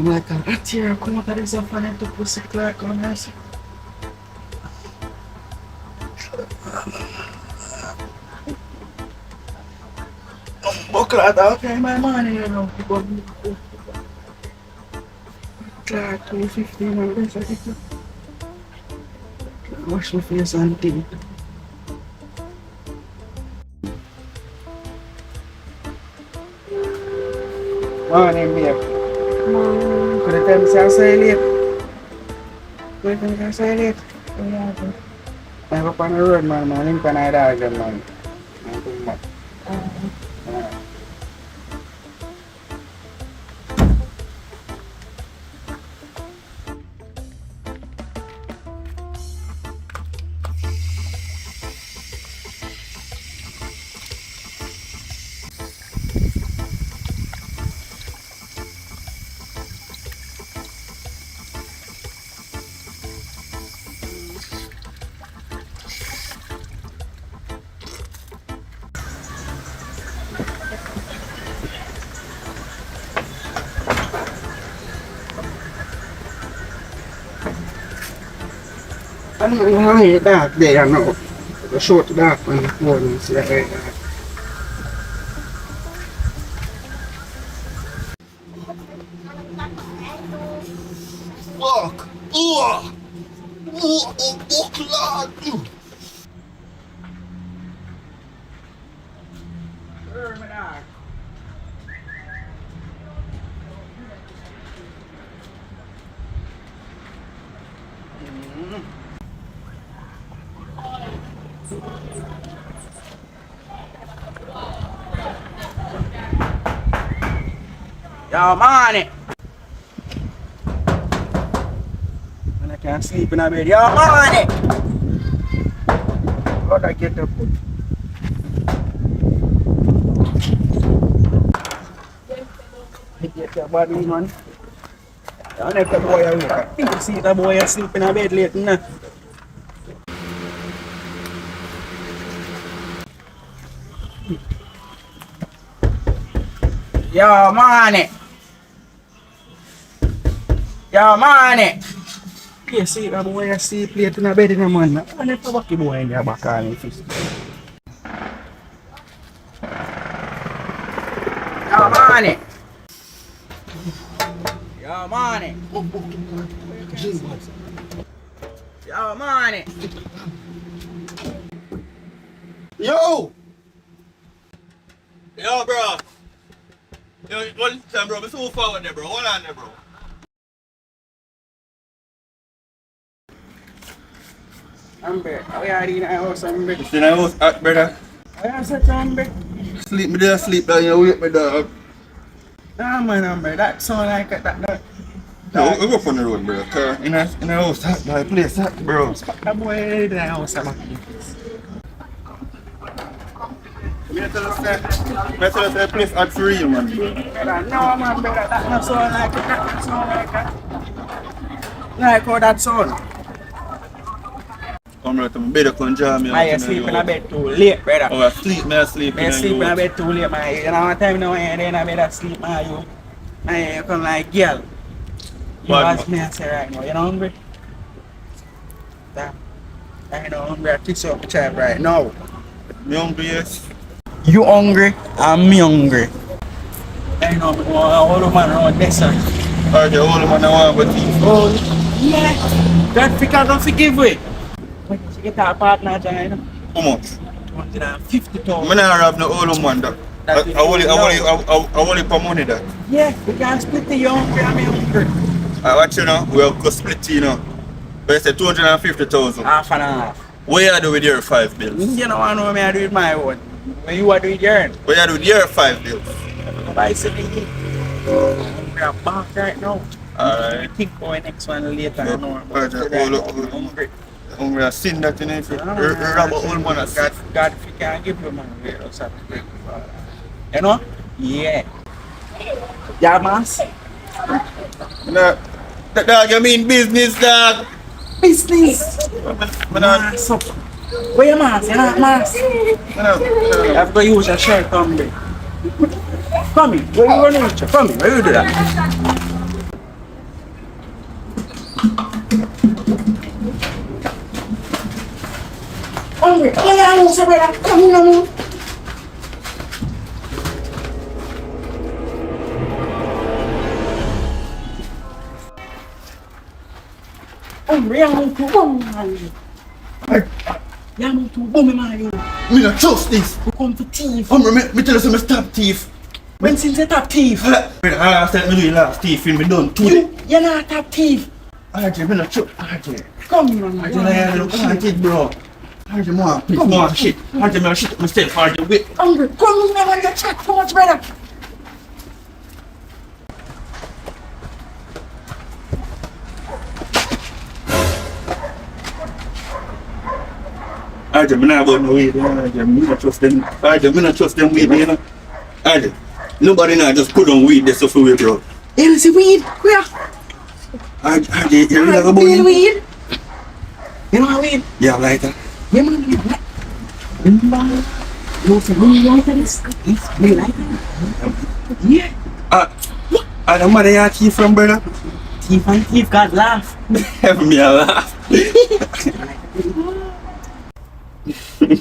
Come like a tear come out of this up and into pussy clock on this. Buckle at okay my money you know. Clock 2:15 or this I think. Wash my face and teeth. Morning babe. Could you tell me say I say late? Could you tell me I say late? I go on the road man, I link on my dog them man. I'm too much. I don't know how you dark there now. The short dark on the phone is very dark. Fuck! Oh, Lord! Yo, money! And I can't sleep in a bed. Yo, money! Gotta get up. Get your body, man. You let the boy awake. You see the boy asleep in a bed late, nah. Yo, money! Yo, money! You see the boy asleep late in a bed, in a man. I let the bucky boy in there back on his fist. Yo, money! Yo, money! Yo, money! Yo! Yo, bro! Yo, one time, bro. I'm so forward there, bro. Hold on there, bro. Amber, how are you in the house, Amber? You know, I was at, brother. How you set Amber? Sleep me there, sleep down, you wake me dog. Nah, man, Amber, that sound like that. No, we go from the road, bro. Car in the house, hot, the place hot, bro. That boy in the house, Amber. Me tell us that place hot for real, man. No, man, brother, that not sound like it. That not sound like that. Like how that sound. Come right, I'm better come jam me. I sleep in a bed too late, brother. Oh, I sleep I sleep in a bed too late, man. You know what time now when you're in a bed asleep, man, you come like girl. You ask me and say right now, you know hungry? Damn. I know hungry, I fix up the child right now. Me hungry, yes. You hungry and me hungry. I know me want a whole man around this side. Alright, the whole man I want but Oh, yeah. God don't forgive me. When you get a partner, you know? how much? 250,000. I don't have no old man that. I only for money that. Yeah, we can split the young and me hungry. I watch you know, we'll go split you know. But it's 250,000. Half and a half. What you do with your 5 bills? You know what I do with my own. When you are doing your own. What you do with your 5 bills? I said, we are back right now. Alright. I think for the next one later. I know. Hungry. Hungry, I seen that in it. Rob old man. God, if you can't give you money, we also have to break the father. You know? Yeah. Yeah, mas. Nah, that dog, you mean business, dog? Business. Mas up. Where you mas? You not mas? You have to use a shirt, come here. Come here. Where you running with you? Come here. Where you do that? hungry. Yeah, I'm so brother. Come in now. Hungry, I'm too hungry. Yeah, I'm too hungry, man. Me not trust this. We come to thief. Me tell you some stop thief. When since you top thief? I said me do the last thief film me done today. You're not top thief. RJ, me not trust RJ. Come man. RJ, I don't want it, bro. RJ, more piss, more shit. RJ, me shit myself. RJ, wait. Hungry. Come on, man. You chat too much, brother. RJ, me not about no weed. RJ, me not trust them. RJ, me not trust them weed, you know. RJ, nobody now just put on weed. That's so for weed, bro. You see weed? Where? RJ, you really like a Weed, boy? weed. You know how weed? Yeah, lighter. Yeah, man. You say we lighter this? We lighter? Yeah. The mother you thief from, brother? Thief and thief, God laugh. Have me a laugh.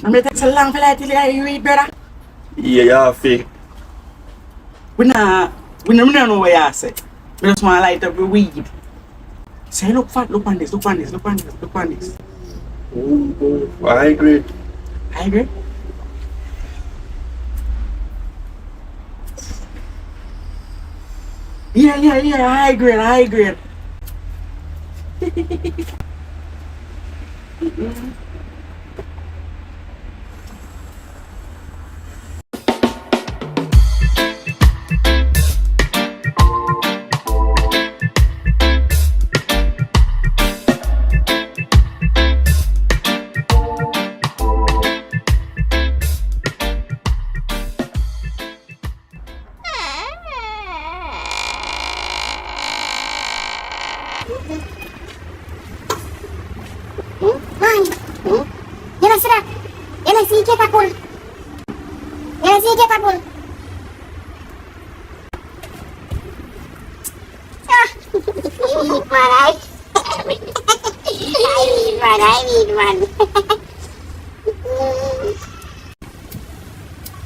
I'm gonna take so long for that till you read, brother. Yeah, you're fake. We don't know what you say. We just want to light up the weed. Say, look fat, look on this, look on this, look on this, look on this. Oh, I agree. I agree. Yeah, I agree. Yana sira. Yana sikit takul. Yana sikit takul. Eat one, I need one.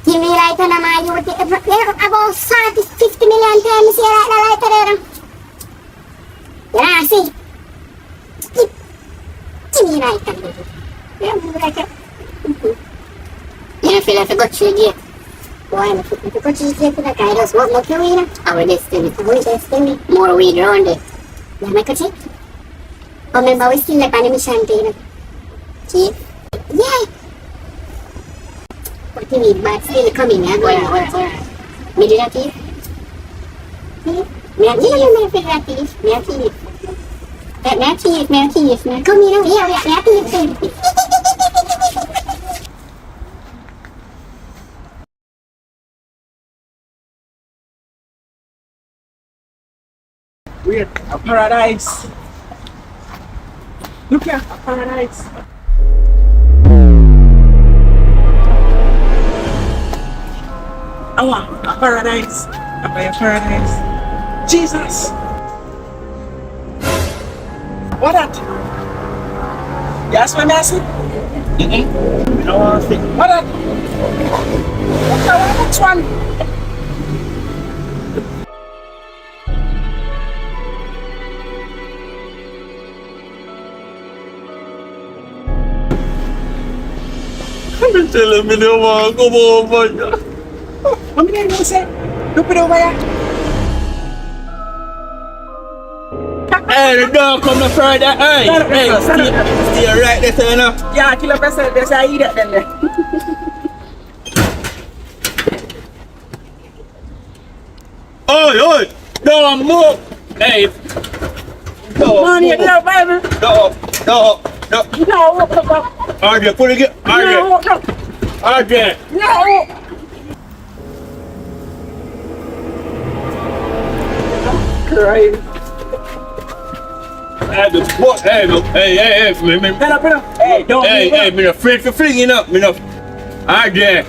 TV lighter na mayuti. About 50 million times here at the lighter there. Yana, see. TV lighter. Yeah, I feel like I got you again. Boy, I'm looking for cheese here to the guy does what more weed. Our destiny. More weed around it. Yeah, my coach. Oh, remember we still like animation thing. Cheese? Yeah. What do you mean? But still coming, yeah? Go on. Me do that teeth? Me a teeth. Come here, me a teeth. We're a paradise. Look here, a paradise. A paradise. A paradise. Jesus. What that? Yes, my master? You know what I think? What that? Which one? I'm telling me no one come over here. What me name say? Look it over here. Hey, the dog come no further. Hey, stay right there, sir, now. Yeah, kill a person. There's a eat it then. Oi, don't move. Hey, Money, you love Bible. no. No. RJ, put it again. RJ. No. Crying. Hey, Hey, don't. Hey, me no afraid for flinging up, me no. RJ.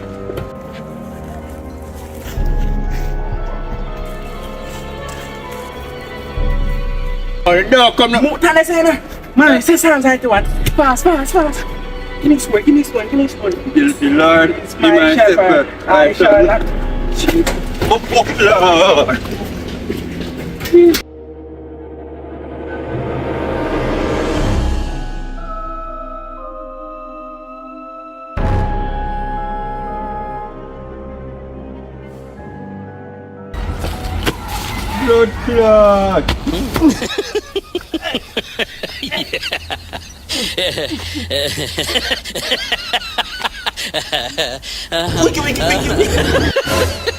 Oh, the dog come now. Move, tell us, man, say something to what? Fast. Give me swear, give me swear, give me swear. The Lord is My my shepherd, shepherd. I shall not. Oh, Lord. Blood clot. Wiki, wiki, wiki, wiki.